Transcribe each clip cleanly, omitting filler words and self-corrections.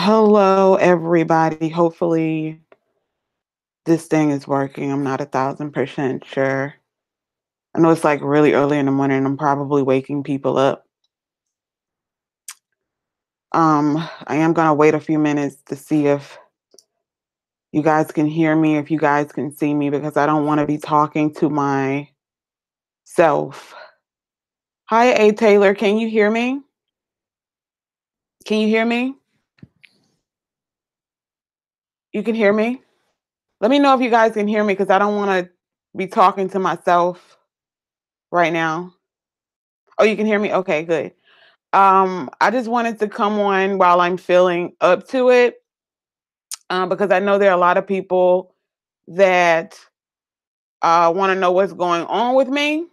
Hello, everybody. Hopefully, this thing is working. I'm not 1,000% sure. I know it's like really early in the morning. I'm probably waking people up. I am gonna wait a few minutes to see if you guys can hear me, if you guys can see me, because I don't want to be talking to myself. Hi, A. Taylor. Can you hear me? Can you hear me? You can hear me? Let me know if you guys can hear me because I don't want to be talking to myself right now. Oh, you can hear me? Okay, good. I just wanted to come on while I'm feeling up to it, because I know there are a lot of people that want to know what's going on with me.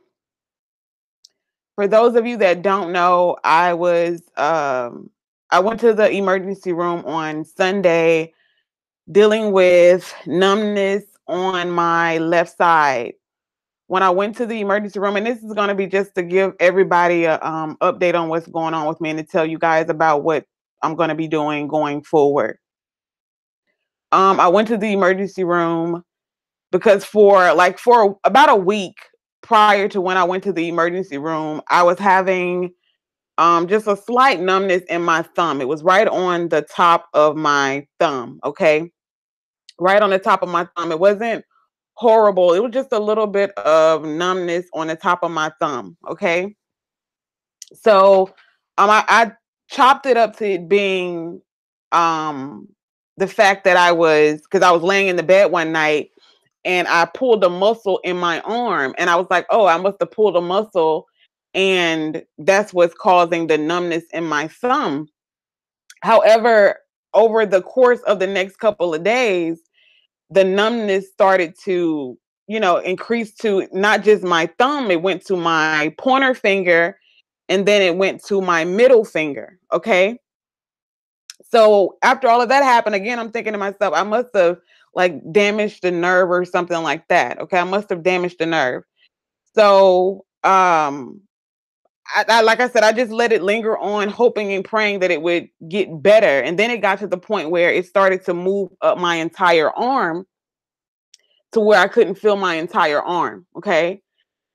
For those of you that don't know, I went to the emergency room on Sunday dealing with numbness on my left side. When I went to the emergency room, and this is going to be just to give everybody a update on what's going on with me and to tell you guys about what I'm going to be doing going forward. I went to the emergency room because for about a week prior to when I went to the emergency room, I was having just a slight numbness in my thumb. It was right on the top of my thumb. Okay, right on the top of my thumb. It wasn't horrible. It was just a little bit of numbness on the top of my thumb. Okay, so I chopped it up to it being um the fact that because I was laying in the bed one night and I pulled a muscle in my arm and I was like, oh, I must have pulled a muscle and that's what's causing the numbness in my thumb. However, over the course of the next couple of days, the numbness started to, increase to not just my thumb, it went to my pointer finger and then it went to my middle finger. Okay. So after all of that happened, again, I'm thinking to myself, I must have like damaged the nerve or something like that. Okay. I must have damaged the nerve. So, like I said, I just let it linger on, hoping and praying that it would get better. And then it got to the point where it started to move up my entire arm to where I couldn't feel my entire arm. Okay.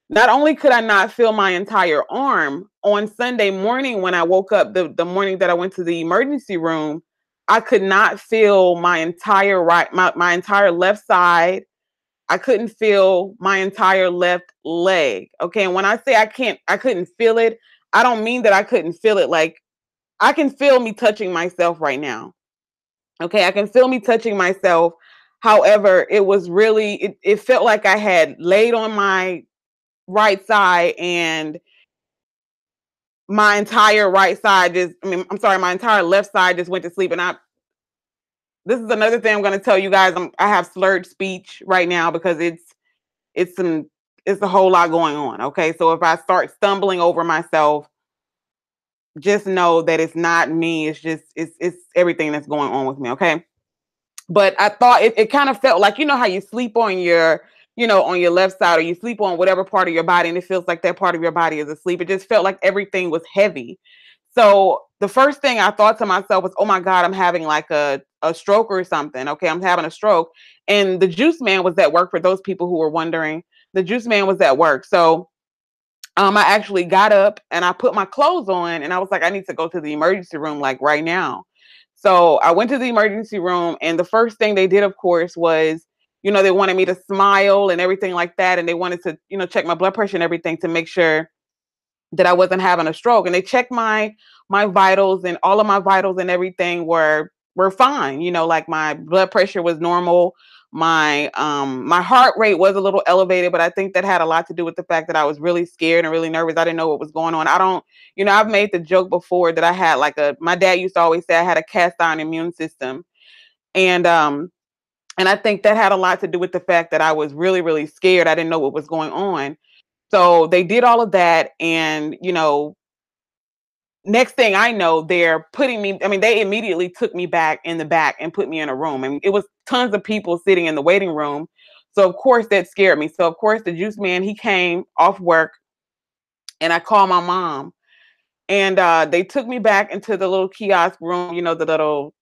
Not only could I not feel my entire arm, on Sunday morning when I woke up, the morning that I went to the emergency room, I could not feel my entire left side. I couldn't feel my entire left leg. Okay. And when I say I couldn't feel it, I don't mean that I couldn't feel it. Like I can feel me touching myself right now. Okay. I can feel me touching myself. However, it felt like I had laid on my right side and my entire right side I'm sorry, my entire left side just went to sleep. And this is another thing I'm going to tell you guys. I have slurred speech right now because it's some, it's a whole lot going on. Okay. So if I start stumbling over myself, just know that it's not me. It's everything that's going on with me. Okay. But I thought it kind of felt like, how you sleep on on your left side or you sleep on whatever part of your body and it feels like that part of your body is asleep. It just felt like everything was heavy. So the first thing I thought to myself was, oh my God, I'm having like a stroke or something. Okay, I'm having a stroke. And the juice man was at work, for those people who were wondering. The juice man was at work. So I actually got up and I put my clothes on and I was like, I need to go to the emergency room like right now. So I went to the emergency room and the first thing they did, of course, was, they wanted me to smile and everything like that. And they wanted to, check my blood pressure and everything to make sure that I wasn't having a stroke. And they checked my vitals and all of my vitals and everything were fine. Like my blood pressure was normal. My heart rate was a little elevated, but I think that had a lot to do with the fact that I was really scared and really nervous. I didn't know what was going on. I don't, I've made the joke before that I had my dad used to always say I had a cast iron immune system. And I think that had a lot to do with the fact that I was really, really scared. I didn't know what was going on. So they did all of that. And, next thing I know, they're putting me, they immediately took me back in the back and put me in a room. And it was tons of people sitting in the waiting room. So of course that scared me. So of course the juice man, he came off work and I called my mom and they took me back into the little kiosk room, the little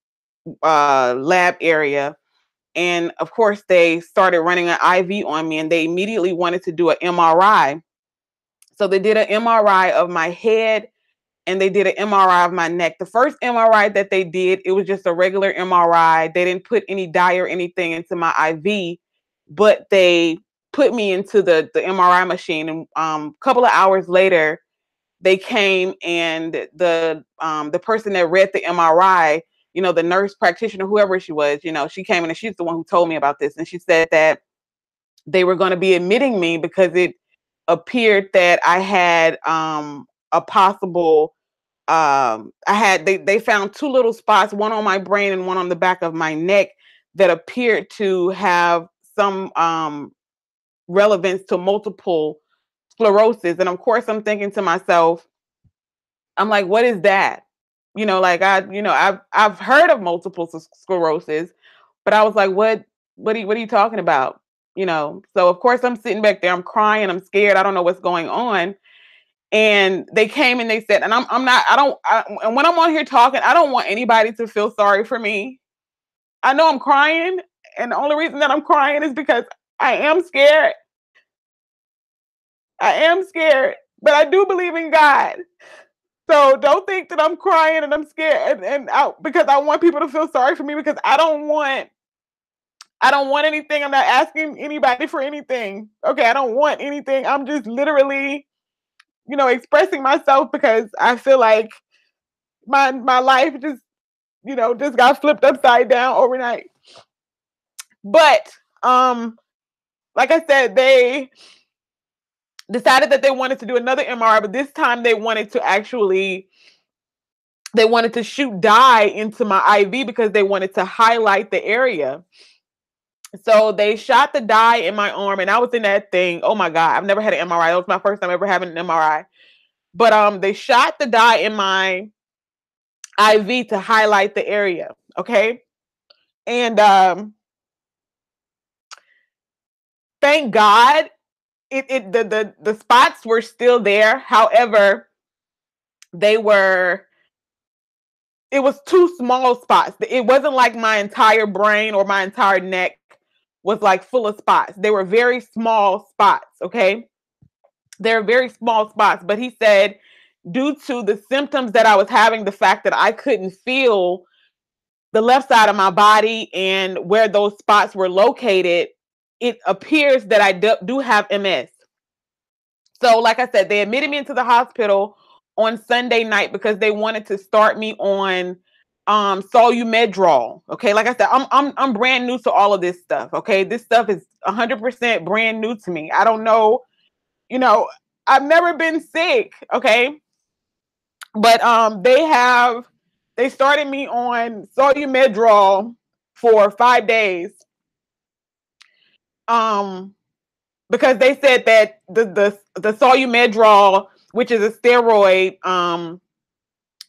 lab area. And of course, they started running an IV on me, and they immediately wanted to do an MRI. So they did an MRI of my head, and they did an MRI of my neck. The first MRI that they did, it was just a regular MRI. They didn't put any dye or anything into my IV, but they put me into the MRI machine. And a couple of hours later, they came, and the person that read the MRI, the nurse practitioner, whoever she was, she came in, and she's the one who told me about this. And she said that they were going to be admitting me because it appeared that I had a possible they found two little spots, one on my brain and one on the back of my neck, that appeared to have some relevance to multiple sclerosis. And of course, I'm thinking to myself, I'm like, what is that? Like I've heard of multiple sclerosis, but I was like, what are you talking about? So of course I'm sitting back there, I'm crying, I'm scared, I don't know what's going on. And they came and they said, and and when I'm on here talking, I don't want anybody to feel sorry for me. I know I'm crying, and the only reason that I'm crying is because I am scared. I am scared, but I do believe in God. So don't think that I'm crying and I'm scared because I want people to feel sorry for me, because I don't want anything. I'm not asking anybody for anything. Okay, I don't want anything. I'm just literally, expressing myself because I feel like my life just got flipped upside down overnight. But like I said, they decided that they wanted to do another MRI, but this time they wanted to shoot dye into my IV because they wanted to highlight the area. So they shot the dye in my arm, and I was in that thing. Oh my God, I've never had an MRI. That was my first time ever having an MRI. But they shot the dye in my IV to highlight the area. Okay. And thank God the spots were still there. However, they were it was two small spots. It wasn't like my entire brain or my entire neck was like full of spots. They were very small spots. Okay. They're very small spots. But he said, due to the symptoms that I was having, the fact that I couldn't feel the left side of my body and where those spots were located, it appears that I do have MS. So, like I said, they admitted me into the hospital on Sunday night because they wanted to start me on Solumedrol. Okay, like I said, I'm brand new to all of this stuff. Okay, this stuff is 100% brand new to me. I don't know, I've never been sick. Okay, but they started me on Solumedrol for 5 days. Because they said that the Solumedrol, which is a steroid,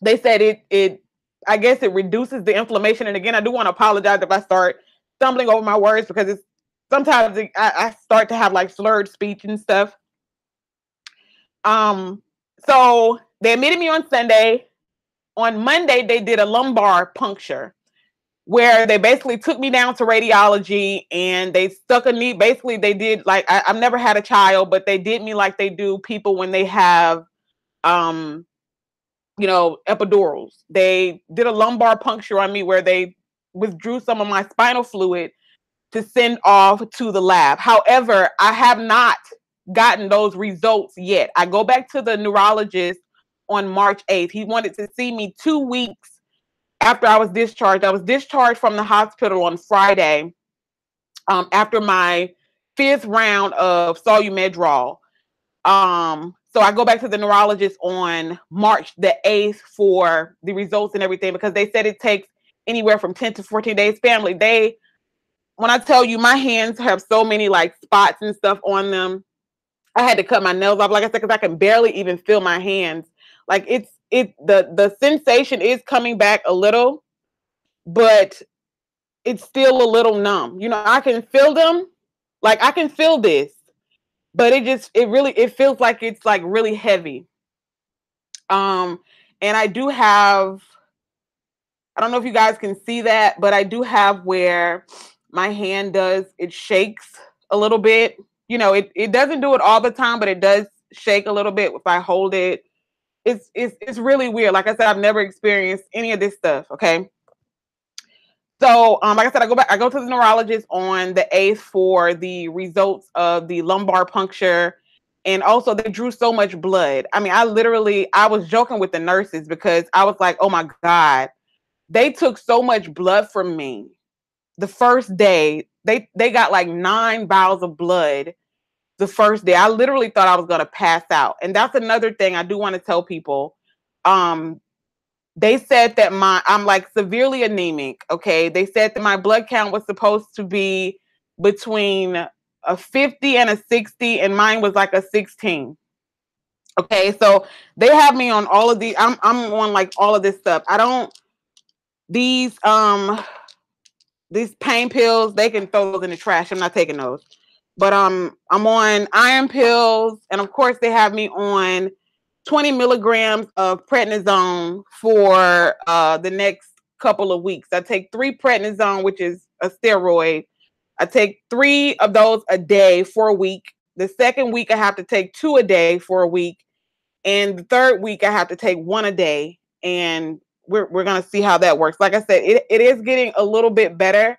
they said it I guess it reduces the inflammation. And again, I do want to apologize if I start stumbling over my words, because it's sometimes I start to have like slurred speech and stuff. So they admitted me on Sunday. On Monday, they did a lumbar puncture where they basically took me down to radiology and they stuck a needle. Basically, they did like I've never had a child, but they did me like they do people when they have epidurals. They did a lumbar puncture on me where they withdrew some of my spinal fluid to send off to the lab. However, I have not gotten those results yet. I go back to the neurologist on March 8th. He wanted to see me 2 weeks after I was discharged. I was discharged from the hospital on Friday after my 5th round of Solumedrol. So I go back to the neurologist on March the 8th for the results and everything, because they said it takes anywhere from 10 to 14 days. Family, when I tell you, my hands have so many like spots and stuff on them. I had to cut my nails off, like I said, because I can barely even feel my hands. Like the sensation is coming back a little, but it's still a little numb. I can feel them. Like I can feel this, but it feels like it's like really heavy. And I do have I don't know if you guys can see that, but I do have where my hand it shakes a little bit. It doesn't do it all the time, but it does shake a little bit if I hold it. It's really weird. Like I said, I've never experienced any of this stuff. Okay. So, like I said, I go to the neurologist on the 8th for the results of the lumbar puncture. And also they drew so much blood. I mean, I was joking with the nurses because I was like, oh my God, they took so much blood from me. The first day, they got like 9 vials of blood the first day. I literally thought I was going to pass out. And that's another thing I do want to tell people. Um, they said that I'm like severely anemic. Okay. They said that my blood count was supposed to be between a 50 and a 60, and mine was like a 16. Okay. So they have me on all of these. I'm on like all of this stuff. I don't, these pain pills, they can throw those in the trash. I'm not taking those. But I'm on iron pills, and of course they have me on 20 milligrams of prednisone for the next couple of weeks. I take 3 prednisone, which is a steroid. I take 3 of those a day for a week. The second week I have to take 2 a day for a week, and the third week I have to take 1 a day. And we're gonna see how that works. Like I said, it is getting a little bit better.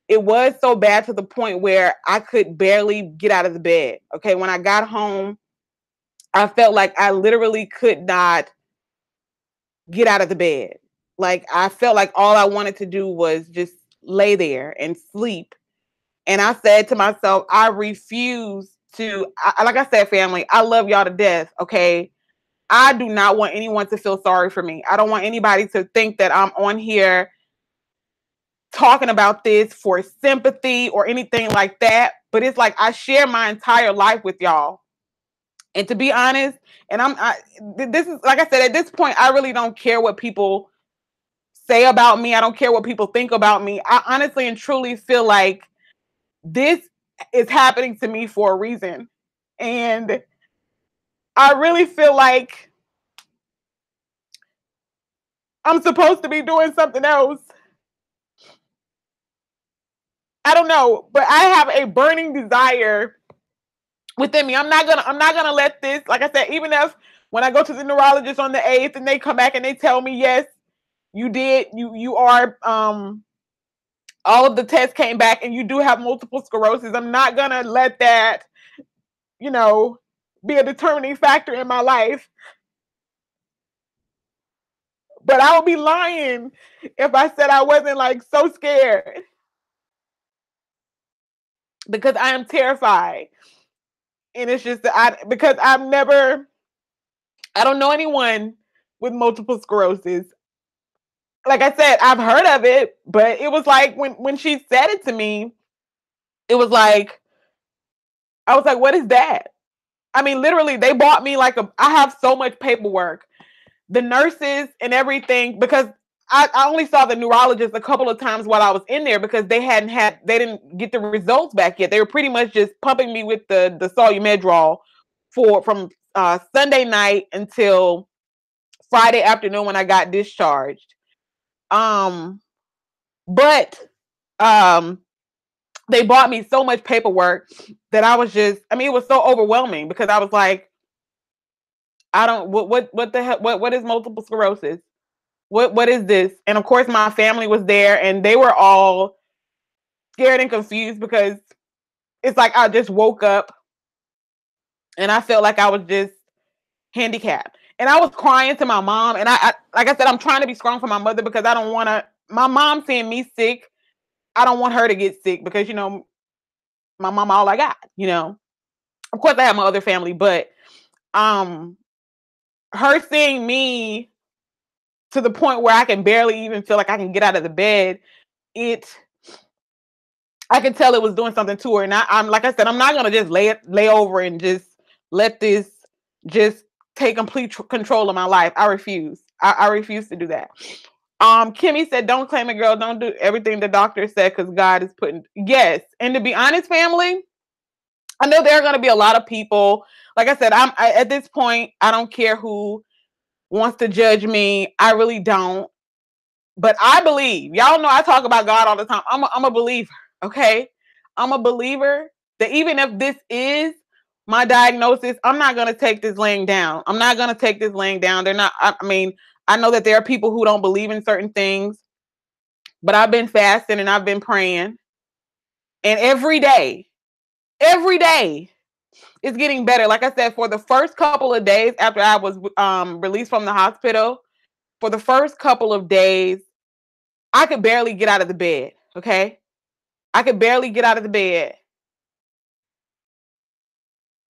It was so bad to the point where I could barely get out of the bed. Okay, when I got home, I felt like I literally could not get out of the bed. Like I felt like all I wanted to do was just lay there and sleep. And I said to myself, I refuse to. Like I said, family, I love y'all to death. Okay, I do not want anyone to feel sorry for me. I don't want anybody to think that I'm on here talking about this for sympathy or anything like that. But it's like I share my entire life with y'all. And to be honest, and this is, like I said, at this point, I really don't care what people say about me. I don't care what people think about me. I honestly and truly feel like this is happening to me for a reason. And I really feel like I'm supposed to be doing something else. I don't know, but I have a burning desire within me. I'm not gonna let this, like I said, even if when I go to the neurologist on the 8th and they come back and they tell me, yes, you are all of the tests came back and you do have multiple sclerosis. I'm not gonna let that, you know, be a determining factor in my life. But I would be lying if I said I wasn't like so scared, because I am terrified. And it's just that because I don't know anyone with multiple sclerosis. Like I said, I've heard of it, but it was like when she said it to me, it was like I was like, what is that? I mean, literally, they bought me like I have so much paperwork. The nurses and everything, because I only saw the neurologist a couple of times while I was in there because they didn't get the results back yet. They were pretty much just pumping me with the Solumedrol from Sunday night until Friday afternoon when I got discharged. But they bought me so much paperwork that I was just, I mean, it was so overwhelming because I was like, I don't, what the hell, what is multiple sclerosis? What is this? And of course my family was there and they were all scared and confused because it's like I just woke up and I felt like I was just handicapped. And I was crying to my mom, and I like I said, I'm trying to be strong for my mother because I don't want to, my mom seeing me sick, I don't want her to get sick because, my mom all I got. Of course I have my other family, but um her seeing me to the point where I can barely even feel like I can get out of the bed, it I could tell it was doing something to her. And I'm like I said, I'm not gonna just lay over and just let this just take complete control of my life. I refuse. I refuse to do that. Kimmy said, "Don't claim it, girl. Don't do everything the doctor said because God is putting." Yes, and to be honest, family, I know there are gonna be a lot of people. Like I said, at this point, I don't care who wants to judge me. I really don't. But I believe, y'all know I talk about God all the time. I'm a believer, okay? I'm a believer that even if this is my diagnosis, I'm not going to take this laying down. I'm not going to take this laying down. They're not, I mean, I know that there are people who don't believe in certain things, but I've been fasting and I've been praying. And every day, it's getting better. Like I said, for the first couple of days after I was released from the hospital, for the first couple of days, I could barely get out of the bed. Okay. I could barely get out of the bed.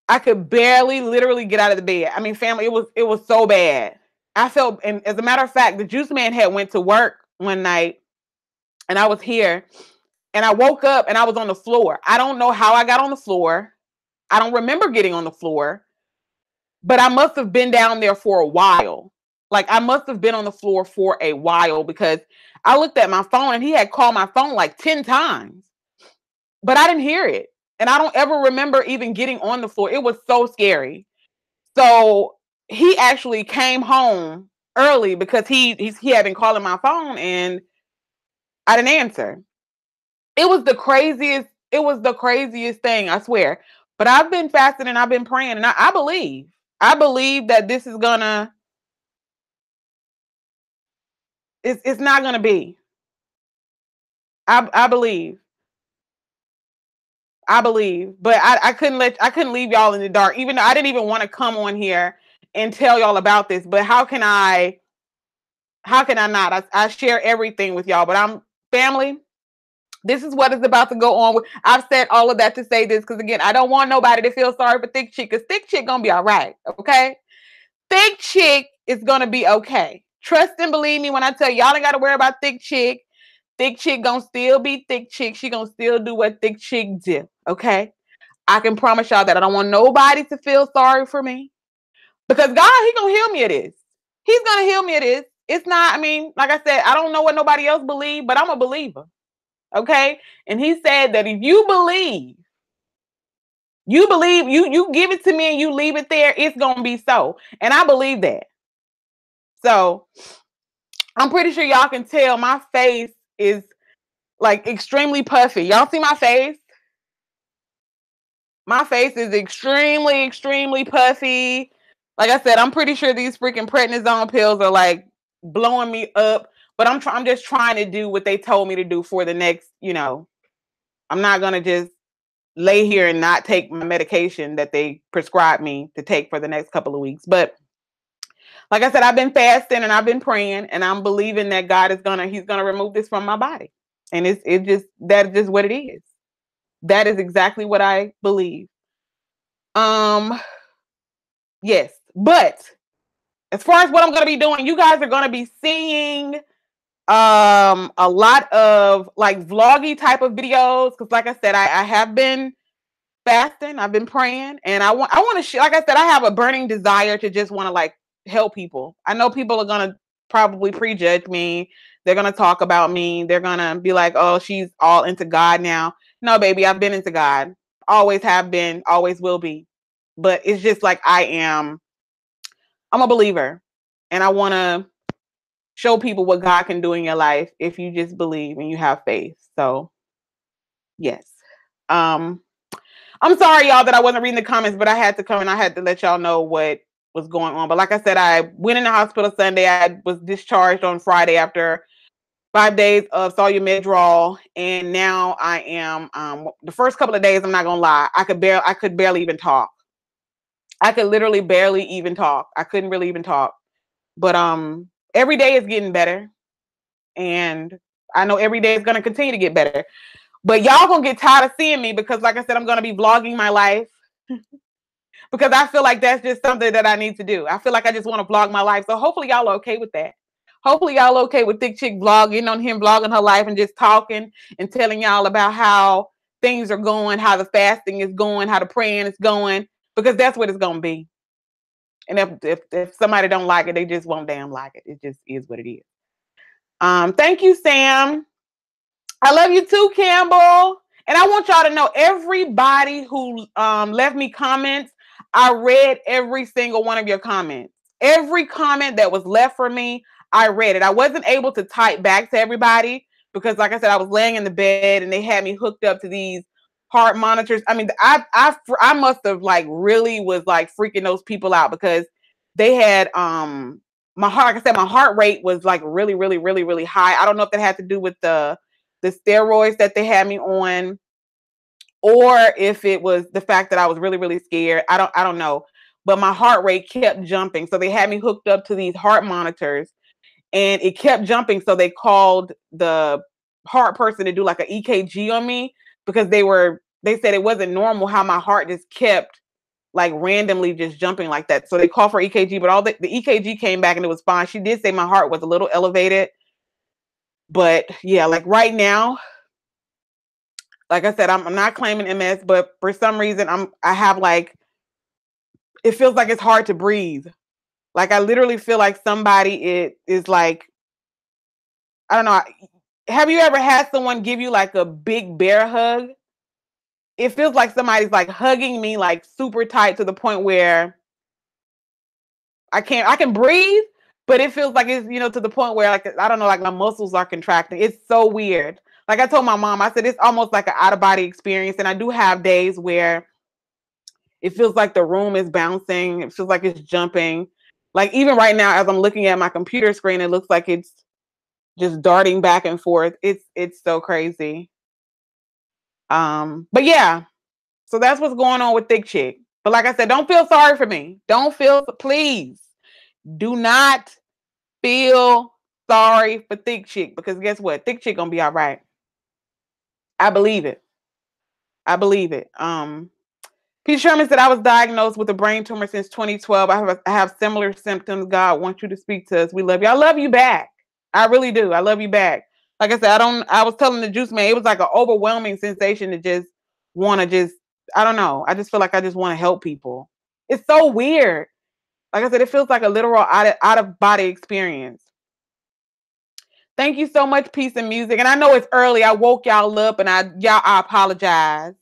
I could barely literally get out of the bed. I mean, family, it was so bad. I felt, and as a matter of fact, the juice man had went to work one night and I was here and I woke up and I was on the floor. I don't know how I got on the floor. I don't remember getting on the floor, but I must have been down there for a while. Like I must have been on the floor for a while because I looked at my phone and he had called my phone like 10 times, but I didn't hear it. And I don't ever remember even getting on the floor. It was so scary. So he actually came home early because he had been calling my phone and I didn't answer. It was the craziest. It was the craziest thing, I swear. But I've been fasting and I've been praying, and I believe. I believe that this is gonna. It's not gonna be. I believe. I believe. But I couldn't leave y'all in the dark. Even though I didn't even want to come on here and tell y'all about this. But how can I? How can I not? I share everything with y'all. But I'm family. This is what is about to go on. I've said all of that to say this because again, I don't want nobody to feel sorry for Thick Chick because Thick Chick gonna be all right. Okay, Thick Chick is gonna be okay. Trust and believe me when I tell y'all ain't gotta worry about Thick Chick. Thick Chick gonna still be Thick Chick. She gonna still do what Thick Chick do. Okay, I can promise y'all that I don't want nobody to feel sorry for me because God, He gonna heal me of this. He's gonna heal me of this. It's not. I mean, like I said, I don't know what nobody else believe, but I'm a believer. Okay. And he said that if you believe, you give it to me and you leave it there, it's going to be so. And I believe that. So I'm pretty sure y'all can tell my face is like extremely puffy. Y'all see my face? My face is extremely puffy. Like I said, I'm pretty sure these freaking prednisone pills are like blowing me up, but I'm just trying to do what they told me to do for the next, I'm not going to just lay here and not take my medication that they prescribed me to take for the next couple of weeks. But like I said, I've been fasting and I've been praying and I'm believing that God he's gonna remove this from my body. And that's just what it is. That is exactly what I believe. Yes, but as far as what I'm gonna be doing, you guys are gonna be seeing a lot of like vloggy type of videos because like I said, I have been fasting, I've been praying, and I want to share. Like I said, I have a burning desire to just want to like help people. I know people are gonna probably prejudge me. They're gonna talk about me. They're gonna be like, "Oh, she's all into God now." No, baby, I've been into God. Always have been. Always will be. But it's just like I'm a believer, and I want to show people what God can do in your life if you just believe and you have faith. So, yes. I'm sorry, y'all, that I wasn't reading the comments, but I had to come and I had to let y'all know what was going on. But like I said, I went in the hospital Sunday. I was discharged on Friday after 5 days of Solu-Medrol, and now I am. The first couple of days, I'm not gonna lie, I could barely even talk. I could literally barely even talk. I couldn't really even talk. But every day is getting better, and I know every day is gonna continue to get better. But y'all gonna get tired of seeing me because, like I said, I'm gonna be vlogging my life because I feel like that's just something that I need to do. I feel like I just want to vlog my life. So hopefully y'all are okay with that. Hopefully y'all okay with Thick Chick vlogging on him vlogging her life and just talking and telling y'all about how things are going, how the fasting is going, how the praying is going, because that's what it's gonna be. And if somebody don't like it, they just won't damn like it. It just is what it is. Thank you, Sam. I love you too, Campbell. And I want y'all to know, everybody who left me comments, I read every single one of your comments. Every comment that was left for me, I read it. I wasn't able to type back to everybody because, like I said, I was laying in the bed and they had me hooked up to these heart monitors. I mean, I must have like really was like freaking those people out because they had my heart. Like I said, my heart rate was like really, really, really, really high. I don't know if that had to do with the steroids that they had me on, or if it was the fact that I was really, really scared. I don't know. But my heart rate kept jumping. So they had me hooked up to these heart monitors and it kept jumping. So they called the heart person to do like an EKG on me because they said it wasn't normal how my heart just kept like randomly just jumping like that. So they called for EKG, but all the EKG came back and it was fine. She did say my heart was a little elevated. But yeah, like right now, like I said, I'm not claiming MS, but for some reason I have like, it feels like it's hard to breathe. Like I literally feel like somebody it is like, I don't know. Have you ever had someone give you like a big bear hug? It feels like somebody's like hugging me like super tight to the point where I can breathe, but it feels like it's, to the point where like, I don't know, like my muscles are contracting. It's so weird. Like I told my mom, I said, it's almost like an out of body experience. And I do have days where it feels like the room is bouncing. It feels like it's jumping. Like even right now, as I'm looking at my computer screen, it looks like it's just darting back and forth. It's so crazy. But yeah, so that's what's going on with Thick Chick. But like I said, don't feel sorry for me. Please do not feel sorry for Thick Chick because guess what? Thick Chick gonna be all right. I believe it. I believe it. Pete Sherman said, I was diagnosed with a brain tumor since 2012. I have similar symptoms. God wants you to speak to us. We love you. I love you back. I really do. I love you back. Like I said, I was telling the juice man, it was like an overwhelming sensation to just want to I don't know. I just feel like I just want to help people. It's so weird. Like I said, it feels like a literal out of body experience. Thank you so much, Peace and Music. And I know it's early. I woke y'all up and I apologize.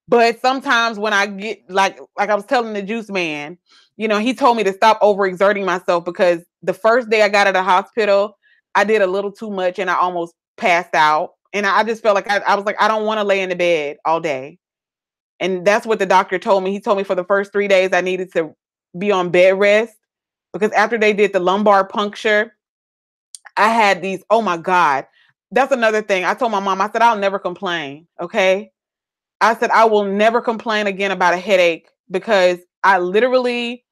But sometimes when I get like I was telling the juice man, he told me to stop overexerting myself because the first day I got out of the hospital, I did a little too much and I almost passed out. And I just felt like I was like, I don't want to lay in the bed all day. And that's what the doctor told me. He told me for the first 3 days I needed to be on bed rest because after they did the lumbar puncture, I had these, oh my God. That's another thing. I told my mom, I said, I'll never complain. Okay. I said, I will never complain again about a headache because I literally,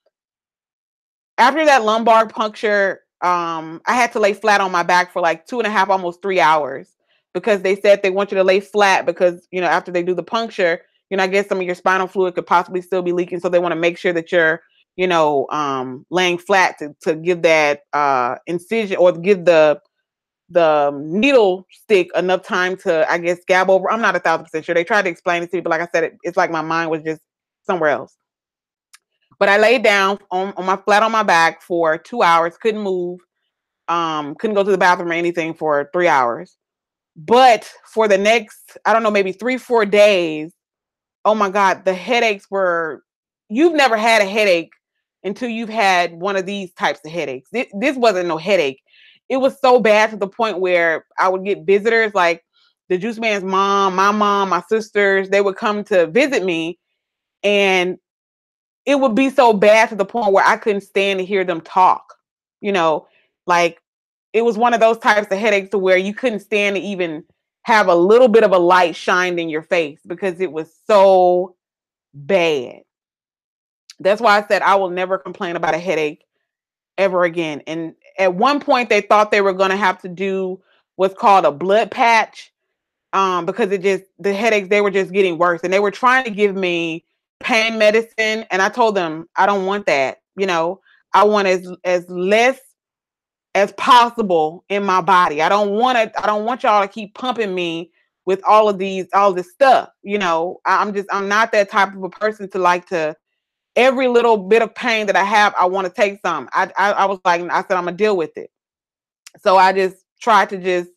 after that lumbar puncture, I had to lay flat on my back for like 2.5, almost 3 hours because they said they want you to lay flat because, after they do the puncture, I guess some of your spinal fluid could possibly still be leaking. So they want to make sure that you're, laying flat to give that incision or give the needle stick enough time to, I guess, scab over. I'm not 1,000% sure. They tried to explain it to me, but like I said, it's like my mind was just somewhere else. But I laid down on my flat on my back for 2 hours, couldn't move, couldn't go to the bathroom or anything for 3 hours. But for the next, I don't know, maybe 3-4 days, oh my God, the headaches you've never had a headache until you've had one of these types of headaches. This wasn't no headache. It was so bad to the point where I would get visitors like the juice man's mom, my sisters, they would come to visit me and it would be so bad to the point where I couldn't stand to hear them talk. Like it was one of those types of headaches to where you couldn't stand to even have a little bit of a light shined in your face because it was so bad. That's why I said I will never complain about a headache ever again. And at one point they thought they were going to have to do what's called a blood patch because the headaches, they were just getting worse. And they were trying to give me pain medicine. And I told them, I don't want that. I want as less as possible in my body. I don't want y'all to keep pumping me with all this stuff. I'm not that type of a person to like to, every little bit of pain that I have, I want to take some. I was like, I said, I'm gonna deal with it. So I just tried to just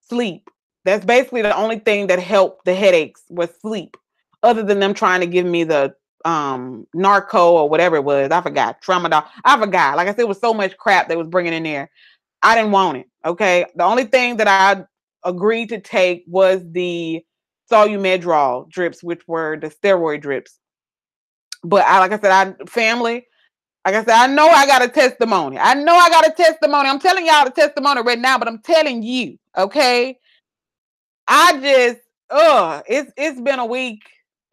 sleep. That's basically the only thing that helped the headaches was sleep, other than them trying to give me the narco or whatever it was. I forgot. Tramadol. I forgot. Like I said, it was so much crap they was bringing in there. I didn't want it. Okay. The only thing that I agreed to take was the Solumedrol drips, which were the steroid drips. But like I said, family, like I said, I know I got a testimony. I know I got a testimony. I'm telling y'all the testimony right now, but I'm telling you, okay? I just, it's been a week.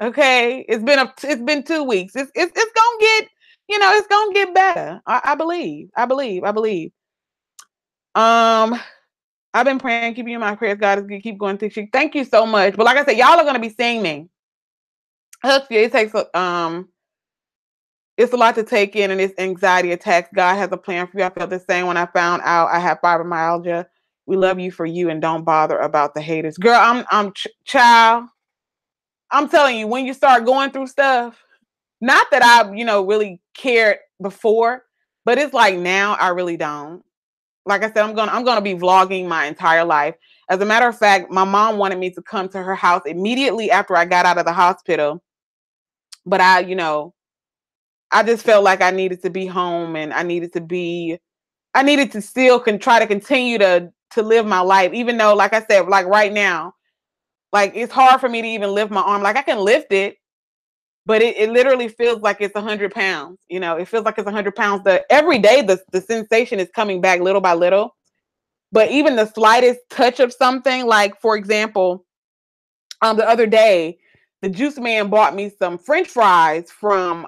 Okay. It's been 2 weeks. It's gonna get, it's gonna get better. I believe. I believe. I believe. I've been praying, keeping you in my prayers. God is gonna keep going through. Thank you so much. But like I said, y'all are gonna be seeing me. It takes it's a lot to take in, and it's anxiety attacks. God has a plan for you. I felt the same when I found out I have fibromyalgia. We love you for you, and don't bother about the haters. Girl, child. I'm telling you, when you start going through stuff, not that I, really cared before, but it's like now I really don't. Like I said, I'm gonna be vlogging my entire life. As a matter of fact, my mom wanted me to come to her house immediately after I got out of the hospital, but I just felt like I needed to be home, and I needed to still try to continue to live my life, even though, like I said, like right now, like it's hard for me to even lift my arm. Like I can lift it, but it literally feels like it's 100 pounds. It feels like it's 100 pounds. Every day, the sensation is coming back little by little. But even the slightest touch of something, like for example, the other day, the juice man bought me some French fries from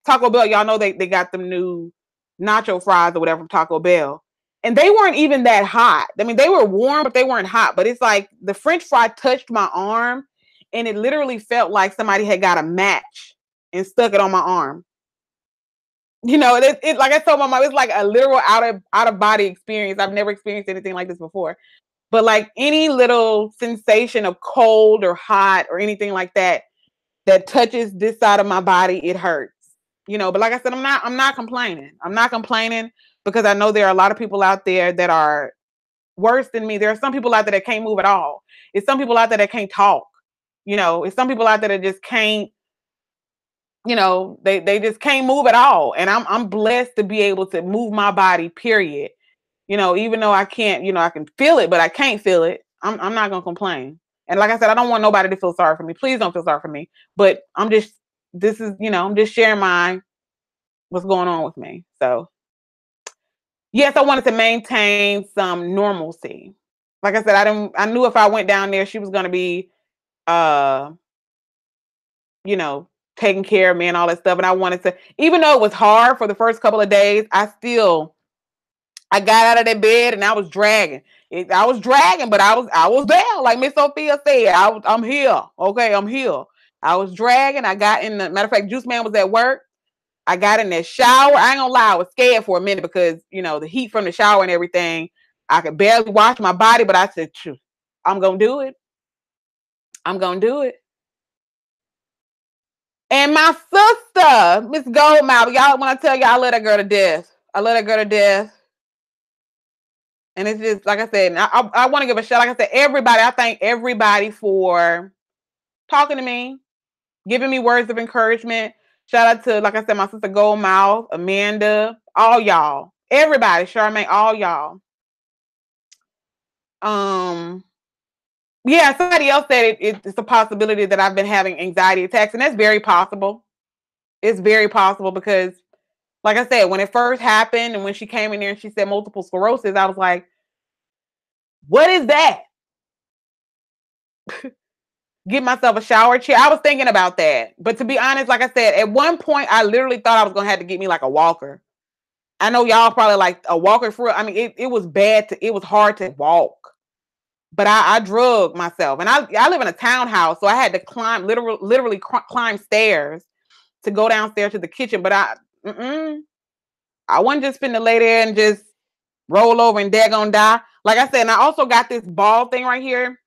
Taco Bell. Y'all know they got them new nacho fries or whatever from Taco Bell. And they weren't even that hot. I mean, they were warm, but they weren't hot. But it's like the French fry touched my arm, and it literally felt like somebody had got a match and stuck it on my arm. It like I told my mom, it's like a literal out of body experience. I've never experienced anything like this before. But like any little sensation of cold or hot or anything like that touches this side of my body, it hurts. But like I said, I'm not complaining. I'm not complaining because I know there are a lot of people out there that are worse than me. There are some people out there that can't move at all. It's some people out there that can't talk. It's some people out there that just can't, they just can't move at all. And I'm blessed to be able to move my body, period. Even though I can't, I can feel it, but I can't feel it. I'm not gonna complain. And like I said, I don't want nobody to feel sorry for me. Please don't feel sorry for me. But I'm just sharing what's going on with me. So yes, I wanted to maintain some normalcy. Like I said, I knew if I went down there, she was gonna be you know, taking care of me and all that stuff. And I wanted to, even though it was hard for the first couple of days, I got out of that bed and I was dragging. I was dragging, but I was there. Like Miss Sophia said, I'm here. Okay, I'm here. I was dragging. I got in the matter of fact, Juice Man was at work. I got in that shower. I ain't gonna lie, I was scared for a minute because the heat from the shower and everything. I could barely wash my body, but I said, I'm gonna do it. I'm gonna do it. And my sister, Miss Goldmouth, y'all, when I tell you I love that girl to death. I love that girl to death. And it's just, like I said, I want to give a shout. Like I said, everybody, I thank everybody for talking to me, giving me words of encouragement. Shout out to, like I said, my sister Goldmouth, Amanda, all y'all. Everybody, Charmaine, all y'all. Yeah, somebody else said it's a possibility that I've been having anxiety attacks, and that's very possible. It's very possible because, like I said, when it first happened and when she came in there and she said multiple sclerosis, I was like, what is that? Give myself a shower chair. I was thinking about that. But to be honest, like I said, at one point, I literally thought I was going to have to get me like a walker. I know y'all probably like a walker for, I mean, it was bad. It was hard to walk. But I drug myself. And I live in a townhouse, so I had to climb, literally climb stairs to go downstairs to the kitchen. But I wasn't just finna lay there and just roll over and daggone die. Like I said, and I also got this ball thing right here.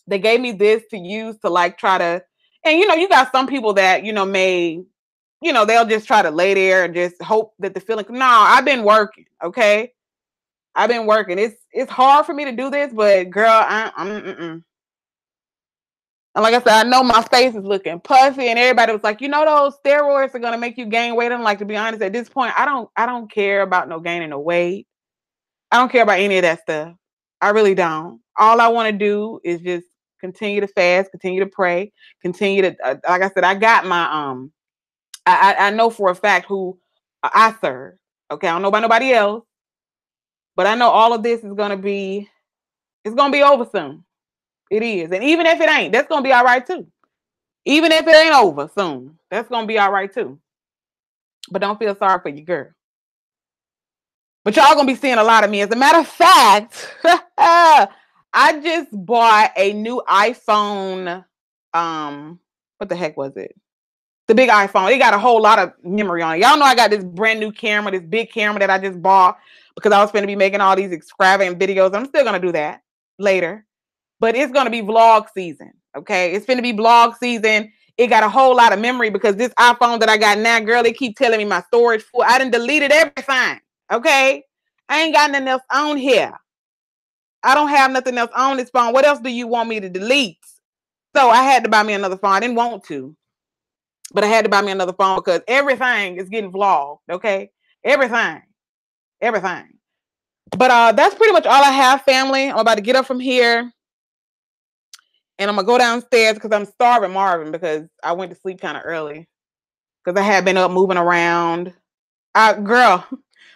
They gave me this to use to like try to, and you got some people that, they'll just try to lay there and just hope that the feeling, no, I've been working. Okay. I've been working. It's hard for me to do this, but girl, And like I said, I know my face is looking puffy, and everybody was like, you know, those steroids are gonna make you gain weight. I'm like, to be honest, at this point, I don't care about no gaining no weight. I don't care about any of that stuff. I really don't. All I want to do is just continue to fast, continue to pray, continue to like I said, I got my I know for a fact who I serve. Okay, I don't know about nobody else, but I know all of this is gonna be it's gonna be over soon. It is, and even if it ain't, that's gonna be all right too. Even if it ain't over soon, that's gonna be all right too. But don't feel sorry for your girl. But y'all gonna be seeing a lot of me. As a matter of fact, I just bought a new iPhone. What the heck was it? The big iPhone. It got a whole lot of memory on it. Y'all know I got this brand new camera, this big camera that I just bought because I was going to be making all these extravagant videos. I'm still going to do that later, but it's going to be vlog season. Okay, it's going to be vlog season. It got a whole lot of memory because this iPhone that I got now, girl, they keep telling me my storage full. I done deleted everything. Okay, I ain't got nothing else on here. I don't have nothing else on this phone. What else do you want me to delete? So I had to buy me another phone. I didn't want to, but I had to buy me another phone because everything is getting vlogged. Okay, everything. But that's pretty much all I have, family. I'm about to get up from here, and I'm gonna go downstairs because I'm starving Marvin because I went to sleep kind of early because I had been up moving around. Girl,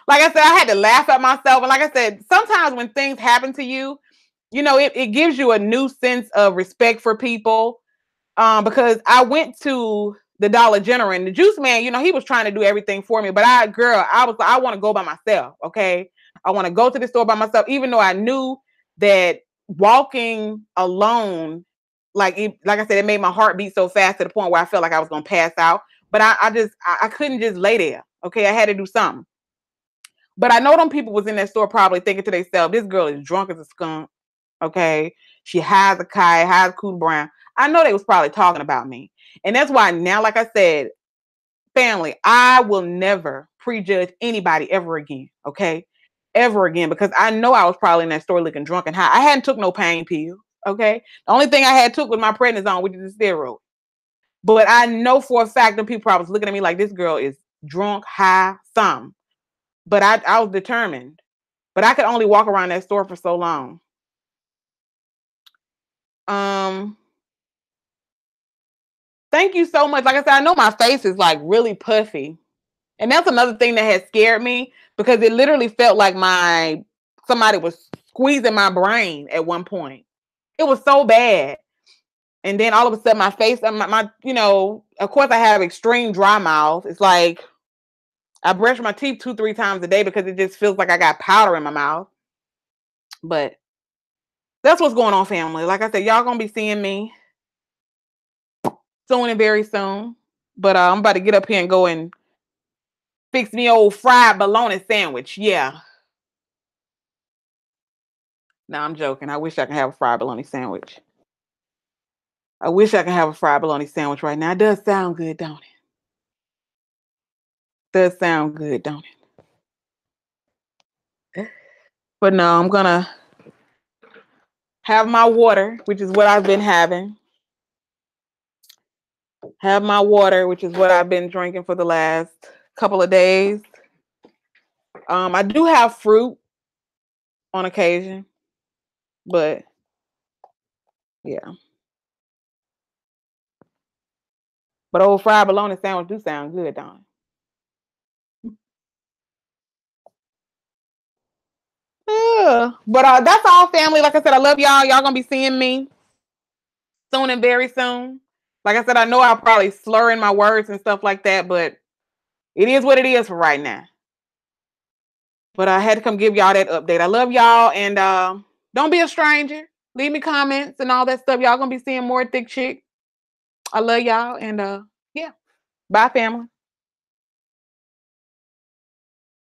like I said, I had to laugh at myself. And like I said, sometimes when things happen to you, you know, it gives you a new sense of respect for people. Because I went to the Dollar General and the juice man, you know, he was trying to do everything for me. But I want to go by myself. Okay. I want to go to the store by myself, even though I knew that walking alone, like I said, it made my heart beat so fast to the point where I felt like I was going to pass out. But I couldn't just lay there. Okay. I had to do something. But I know them people was in that store probably thinking to themselves, this girl is drunk as a skunk. Okay. She has a kite, has Cool Brown. I know they was probably talking about me. And that's why now, like I said, family, I will never prejudge anybody ever again. Okay. Ever again. Because I know I was probably in that store looking drunk and high. I hadn't took no pain pill. Okay. The only thing I had took was my prednisone, which is a steroid. But I know for a fact that people probably was looking at me like this girl is drunk, high, some. But I was determined. But I could only walk around that store for so long. Thank you so much. Like I said, I know my face is like really puffy. And that's another thing that has scared me because it literally felt like somebody was squeezing my brain at one point. It was so bad. And then all of a sudden my face, you know, of course I have extreme dry mouth. It's like I brush my teeth 2-3 times a day because it just feels like I got powder in my mouth. But that's what's going on, family. Like I said, y'all gonna be seeing me soon and very soon. But I'm about to get up here and go and fix me old fried bologna sandwich. Yeah. No, I'm joking. I wish I could have a fried bologna sandwich. I wish I could have a fried bologna sandwich right now. It does sound good, don't it? Does sound good, don't it? But no, I'm gonna have my water, which is what I've been having. Have my water, which is what I've been drinking for the last couple of days. I do have fruit on occasion, but yeah. But old fried bologna sandwich do sound good, don't it? Yeah. But that's all, family. Like I said, I love y'all. Y'all gonna be seeing me soon and very soon. Like I said, I know I'll probably slur in my words and stuff like that, but it is what it is for right now. But I had to come give y'all that update. I love y'all, and don't be a stranger. Leave me comments and all that stuff. Y'all gonna be seeing more Thick Chick. I love y'all, and yeah. Bye, family.